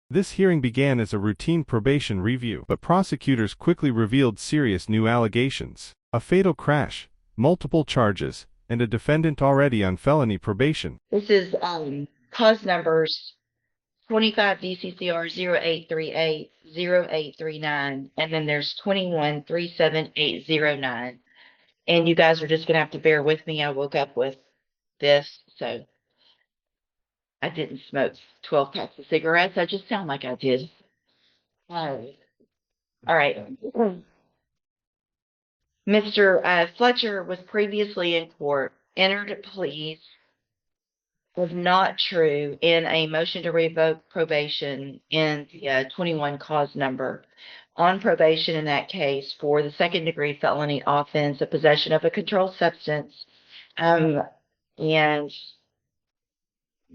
This hearing began as a routine probation review, but prosecutors quickly revealed serious new allegations: a fatal crash, multiple charges, and a defendant already on felony probation. This is cause numbers 25 DCCR 0838 0839, and then there's 21 37809. And you guys are just gonna have to bear with me. I woke up with this, so I didn't smoke 12 packs of cigarettes. I just sound like I did. All right. Mr. Fletcher was previously in court, entered pleas was not true in a motion to revoke probation in the 21 cause number. On probation in that case for the second-degree felony offense of possession of a controlled substance. And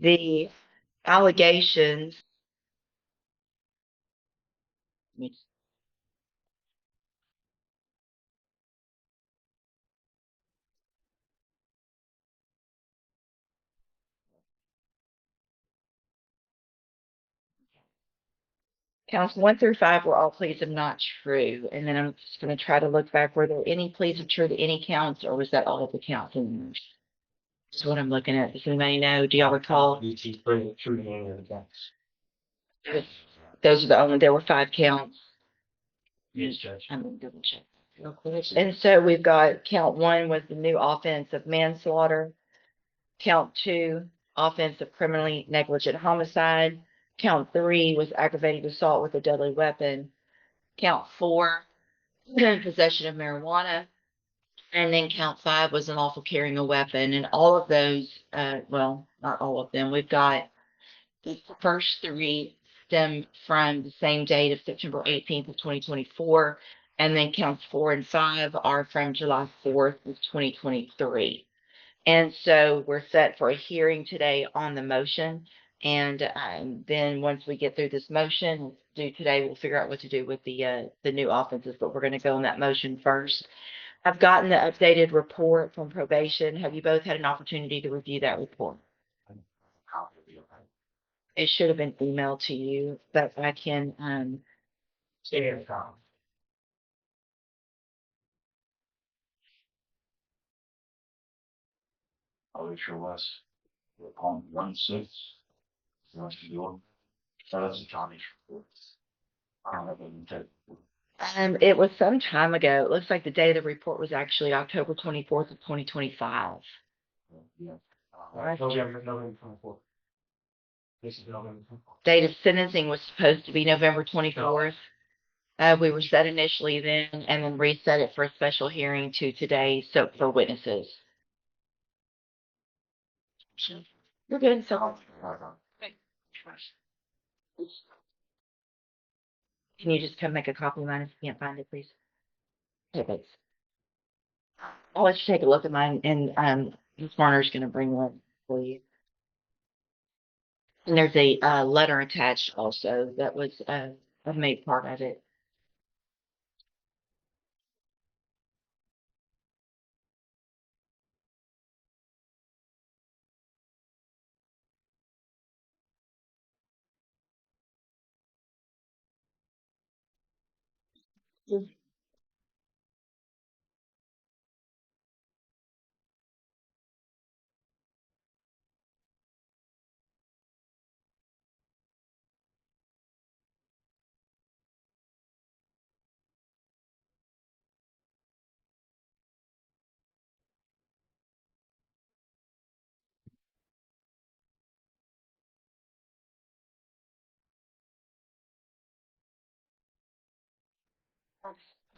the allegations, counts 1 through 5 were all pleas of not true. And then I'm just going to try to look back. Were there any pleas of true to any counts, or was that all of the counts? That's what I'm looking at. Does anybody know? Do y'all recall? Those are the only, there were 5 counts. Yes, Judge. I'm gonna double check real quick. And so we've got count 1 was the new offense of manslaughter. Count 2, offense of criminally negligent homicide. Count 3 was aggravated assault with a deadly weapon. Count 4, possession of marijuana. And then count 5 was unlawful carrying a weapon. And all of those, well, not all of them, we've got the first 3 stem from the same date of September 18th of 2024. And then counts 4 and 5 are from July 4th of 2023. And so we're set for a hearing today on the motion. And then once we get through this motion due today, we'll figure out what to do with the new offenses, but we're going to go on that motion first. I've gotten the updated report from probation. Have you both had an opportunity to review that report? It should have been emailed to you, but I can I'll sure was. Upon 1/6. That's a Johnny's report. I don't have any tape. it was some time ago. It looks like the date of the report was actually October 24th of 2025. Yeah. November 24th. This is November 24th. Date of sentencing was supposed to be November 24th. We were set initially then and then reset it for a special hearing to today, so for witnesses. We're good. So can you just come make a copy of mine if you can't find it, please? Okay, thanks. I'll let you take a look at mine, and Ms. Warner's going to bring one for you. And there's a letter attached also that was made part of it.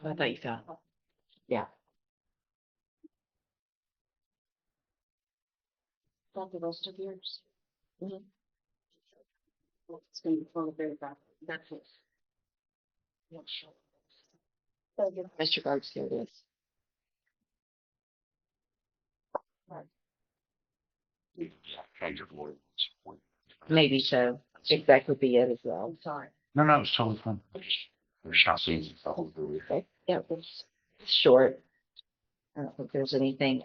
Oh, I thought you found it. Yeah. Got the rest of yours? Mm-hmm. It's going to be from the very back. That's it. Not sure. Mr. Gards, here it is. Maybe so. I think that could be it as well. Sorry. No, it's totally fine. We're not seeing it. Okay. Yeah, it's short. I don't think there's anything.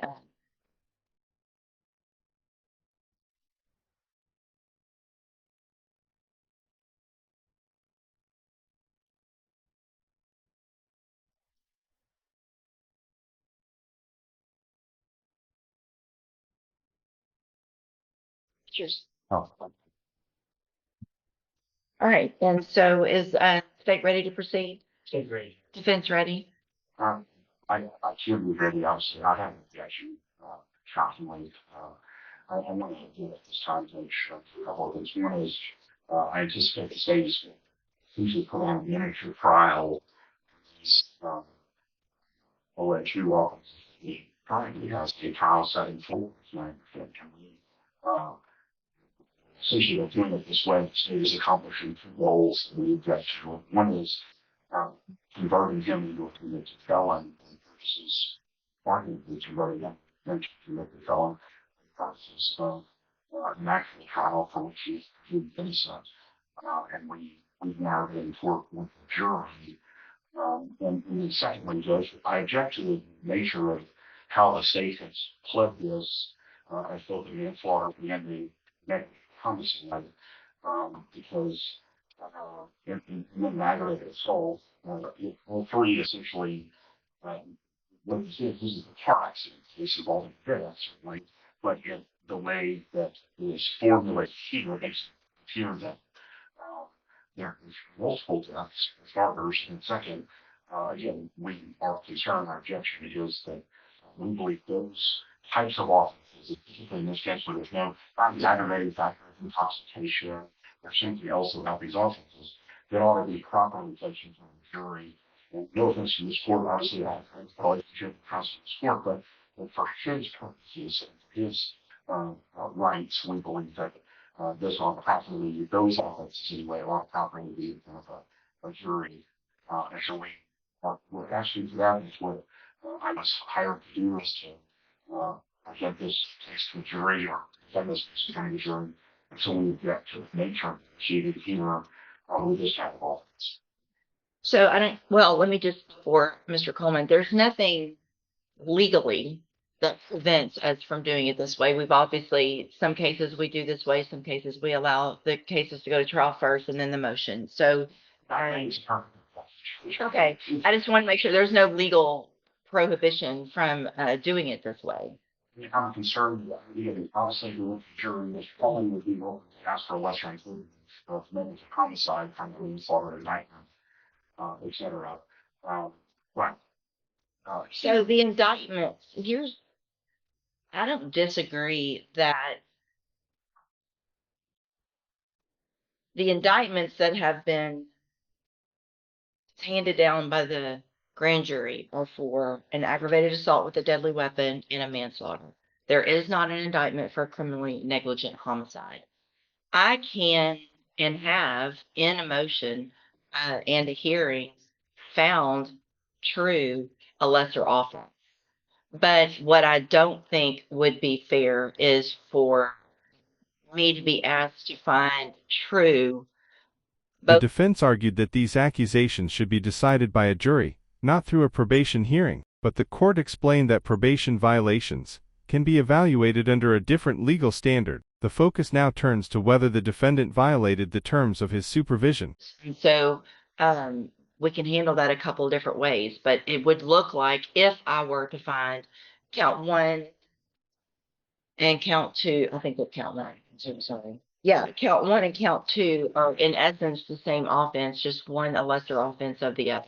Cheers. Oh, All right, and so is, state ready to proceed? okay, great. Defense ready? I should be ready, obviously, I have an objection, shockingly, I want to give it this time to make sure a couple of things. One is, I anticipate the state is usually put on a miniature trial, these, alleged two officers. He currently has a trial setting for, essentially they're doing it this way, the state is accomplishing two goals in the objection. One is, converting him into a convicted felon and purposes, arguably converting him into a convicted felon versus an actual trial for which he's innocent. And we've now been working with the jury. And then secondly, Judge, I object to the nature of how the state has pled this as both the manslaughter and the homicide, because in the aggravated assault, all three essentially, what you said, this is a car accident, this involving death, certainly, but yet the way that it is formulated here makes it appear that there's multiple deaths for starters, and second, again, our concern, our objection is that we believe those types of offenses, particularly in this case where there's no aggravating factor of intoxication or something else about these offenses, that ought to be properly placed in front of the jury. And no offense to this court, obviously I have a relationship with this court, but for his purposes and his rights, we believe that this ought to properly, those offenses anyway, ought to properly be in front of a jury. And so we're asking for that. Is what I was hired to do, is to present this case to a jury or defend this case to the jury. And so we object to the nature proceeded here with this type of offense. So let me just, for Mr. Coleman, there's nothing legally that prevents us from doing it this way. We've obviously, some cases we do this way, some cases we allow the cases to go to trial first and then the motion. So, okay, I just want to make sure there's no legal prohibition from doing it this way. I'm concerned that obviously the jury is probably would be able to ask for a lesser included of commitment of homicide, kind of manslaughter, indictment, etc. Right. So the indictments, I don't disagree that the indictments that have been handed down by the grand jury are for an aggravated assault with a deadly weapon and a manslaughter. There is not an indictment for a criminally negligent homicide. I can and have in a motion and a hearing found true a lesser offense. But what I don't think would be fair is for me to be asked to find true. The defense argued that these accusations should be decided by a jury, not through a probation hearing, but the court explained that probation violations can be evaluated under a different legal standard. The focus now turns to whether the defendant violated the terms of his supervision. And so we can handle that a couple of different ways, but it would look like if I were to find count one and count two, I think that count one, I'm sorry. Yeah, count one and count two are in essence the same offense, just one a lesser offense of the other.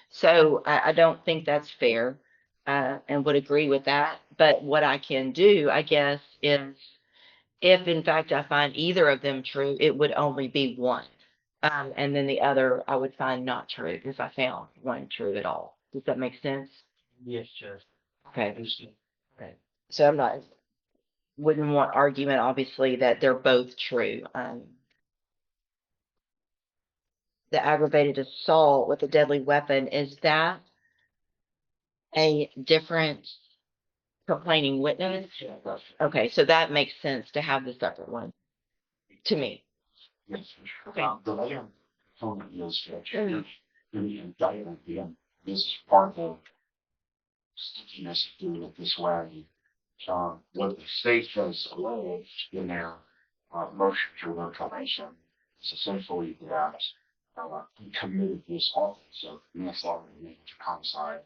So I don't think that's fair and would agree with that. But what I can do, I guess, is if in fact I find either of them true, it would only be one. And then the other I would find not true if I found one true at all. Does that make sense? Yes, Judge. Okay. Okay. So wouldn't want argument, obviously, that they're both true. The aggravated assault with a deadly weapon, is that a different complaining witness? Okay, so that makes sense to have the separate one to me. Yes. Okay. The other component is that in the indictment, again, this is part of the stickiness of doing it this way. What the state has alleged in their motion for revocation is essentially that he committed this offense of manslaughter and negligent homicide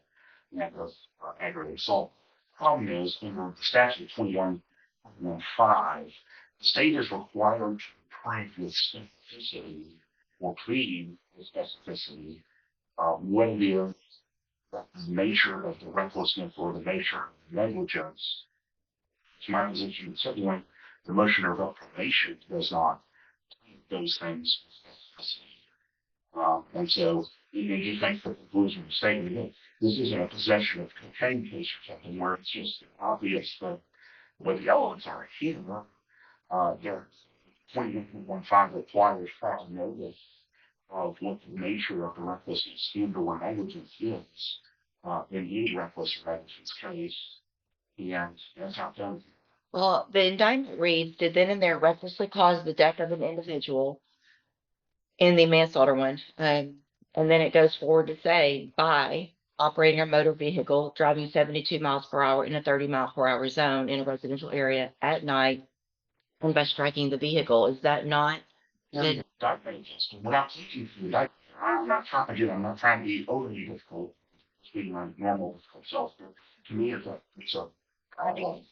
and of aggravated assault. Problem is, under the statute 21.5, The state is required to prove with specificity or pleading with specificity what it is, the nature of the recklessness or the nature of the negligence. To my position, certainly the motion to revoke probation does not do those things with specificity. And so you think the conclusion of the statement that this isn't a possession of cocaine case or something where it's just obvious that what the elements are here. Their 21.15 requires proper notice of what the nature of the recklessness and/or negligence is in any reckless or negligence case, and that's not done. Well, the indictment reads, did then and there recklessly cause the death of an individual in the manslaughter one. And then it goes forward to say, by operating a motor vehicle, driving 72 miles per hour in a 30-mile-per-hour zone in a residential area at night, and by striking the vehicle. Is that not? We're not teaching for the indictment. I'm not trying to be overly difficult, speaking my normal difficult self, but to me it's a problem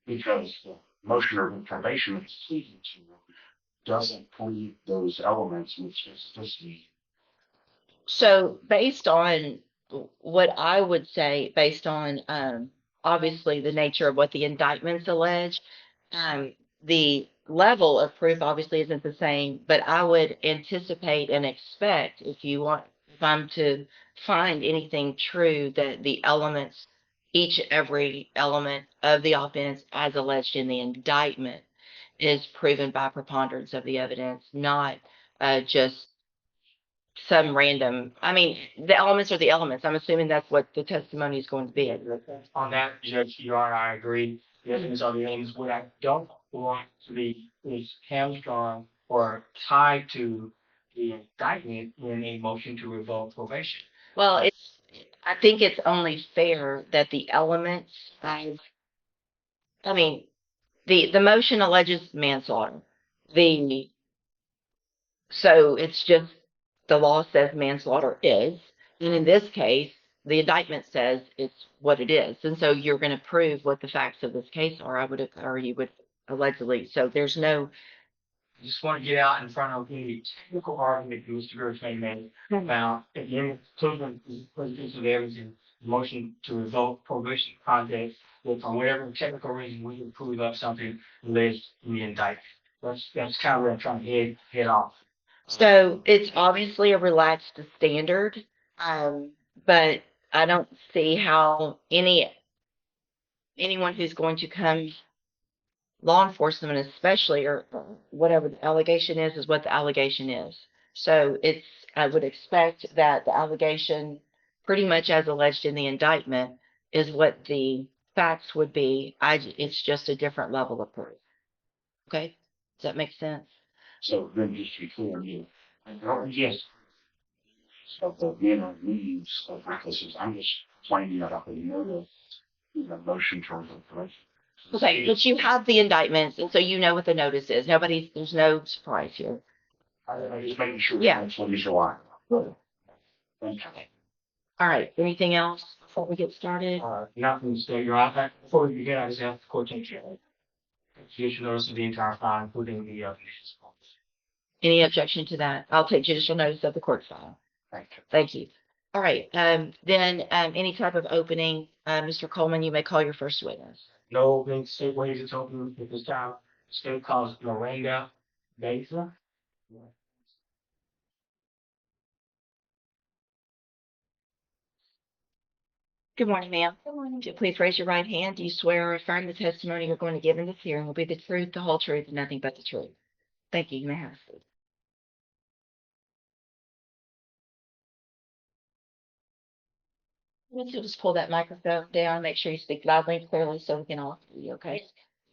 because the motion of probation is pleading to doesn't plead those elements with specificity. So based on what I would say, based on obviously the nature of what the indictments allege, the level of proof obviously isn't the same, but I would anticipate and expect if I'm to find anything true, that the elements, every element of the offense as alleged in the indictment is proven by preponderance of the evidence, not just some random. I mean, the elements are the elements. I'm assuming that's what the testimony is going to be. On that, Judge, I agree. The evidence are the elements. What I don't want to be is hamstrung or tied to the indictment in a motion to revoke probation. Well, I think it's only fair that the elements, I mean, the motion alleges manslaughter. So it's just, the law says manslaughter is, and in this case, the indictment says it's what it is. And so you're going to prove what the facts of this case are, or you would allegedly. So there's no. I just want to get out in front of the technical argument that Mr. Gershman made about, again, children, presentation of evidence in the motion to revoke probation context, that for whatever technical reason we can prove up something alleged in the indictment. That's kind of what I'm trying to head off. So it's obviously a relaxed standard, but I don't see how anyone who's going to come, law enforcement especially, or whatever the allegation is what the allegation is. So I would expect that the allegation, pretty much as alleged in the indictment, is what the facts would be. It's just a different level of proof. Okay, does that make sense? So then just to be clear, yes. So the manner means of recklessness, I'm just pointing out the notice in the motion to revoke probation. Okay, but you have the indictments, and so you know what the notice is. There's no surprise here. I'm just making sure. Yeah. That's what he's relying on. Thank you. All right, anything else before we get started? Nothing to say, Your Honor. Before we begin, I just have the court take care. Judicial notice of the entire file, including the conditions. Any objection to that? I'll take judicial notice of the court file. Thank you. Thank you. All right, then any type of opening, Mr. Coleman, you may call your first witness. No opening state ways open at this time. The state calls Miranda Beza. Good morning, ma'am. Good morning. Please raise your right hand. Do you swear or affirm the testimony you're going to give in this hearing will be the truth, the whole truth, and nothing but the truth? Thank you. You may have a seat. You'll just pull that microphone down, make sure you speak loudly and clearly so we can all hear you, okay? Thank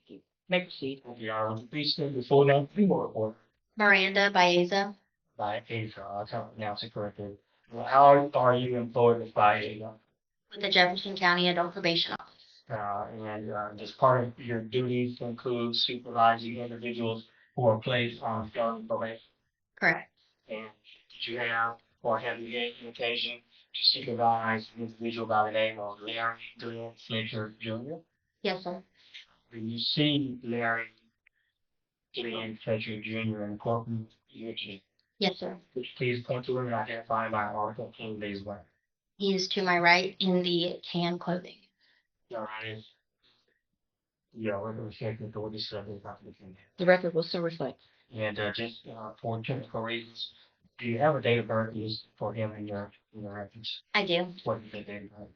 you. May proceed. Your Honor, please state your full name or Miranda Baeza, by Aza. I'll try to pronounce it correctly. How are you employed with by Aza? with the Jefferson County Adult Probation Office. And as part of your duties include supervising individuals who are placed on felony probation. Correct. And did you have or have you had an occasion to supervise an individual by the name of Larry Glenn Fletcher Jr.? Yes, sir. When you see Larry Glenn Fletcher Jr. in the courtroom. Yes, sir. Could you please point to him and identify him by Article King Days Way? He is to my right in the tan clothing. All right. Yeah, we're going to check the what this document. The record will so reflect. And just for technical reasons, do you have a date of birth used for him in your records? I do. What is the date of birth?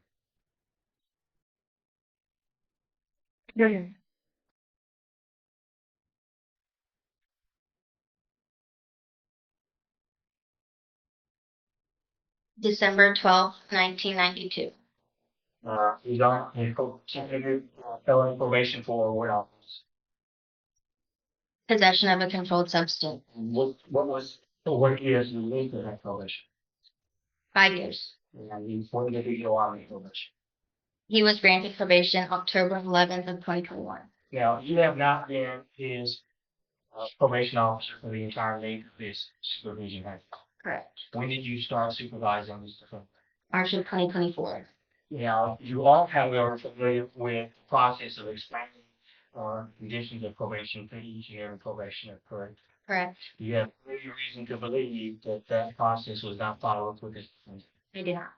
December 12th, 1992. He's on felony probation for what offense? Possession of a controlled substance. What years you leave for that probation? 5 years. And when did he go out on probation? He was granted probation October 11th of 2021. Now, you have not been his probation officer for the entire length of his supervision. Right? Correct. When did you start supervising this defendant? March of 2024. Now, you all, however, are familiar with the process of explaining conditions of probation for each and every probationer, correct? Correct. Do you have any reason to believe that that process was not followed with this defendant? I do not.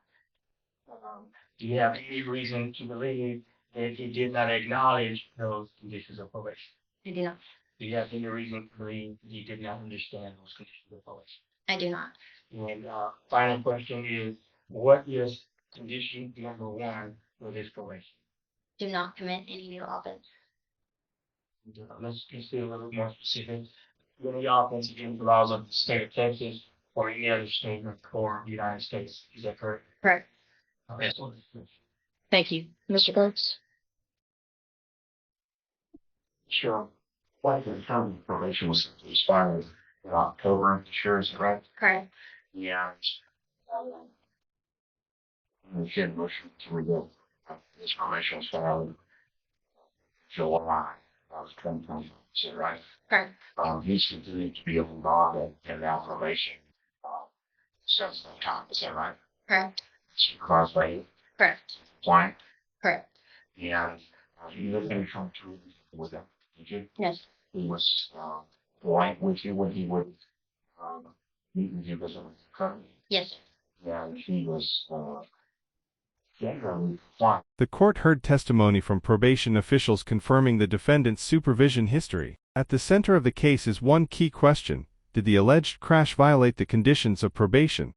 Do you have any reason to believe that he did not acknowledge those conditions of probation? I do not. Do you have any reason to believe he did not understand those conditions of probation? I do not. And final question is, what is condition number 1 for this probation? Do not commit any new offense. Let's be a little more specific. Any offense against the laws of the state of Texas or any other state or the United States. Is that correct? Correct. Okay. Thank you. Mr. Burks? Sure. Like the term of probation was expired in October this year, is that right? Correct. Yeah. The kid motion to revoke this probation was filed July of 2020, is that right? Correct. He's continued to be on bond and now probation since that time, is that right? Correct. Supervised by you, Correct. Blank, Correct. and you lived in Trump with him, did you? Yes. He was Blank with you when he would meet with you as a currently. Yes, sir. And he was generally fine. The court heard testimony from probation officials confirming the defendant's supervision history. At the center of the case is one key question: did the alleged crash violate the conditions of probation?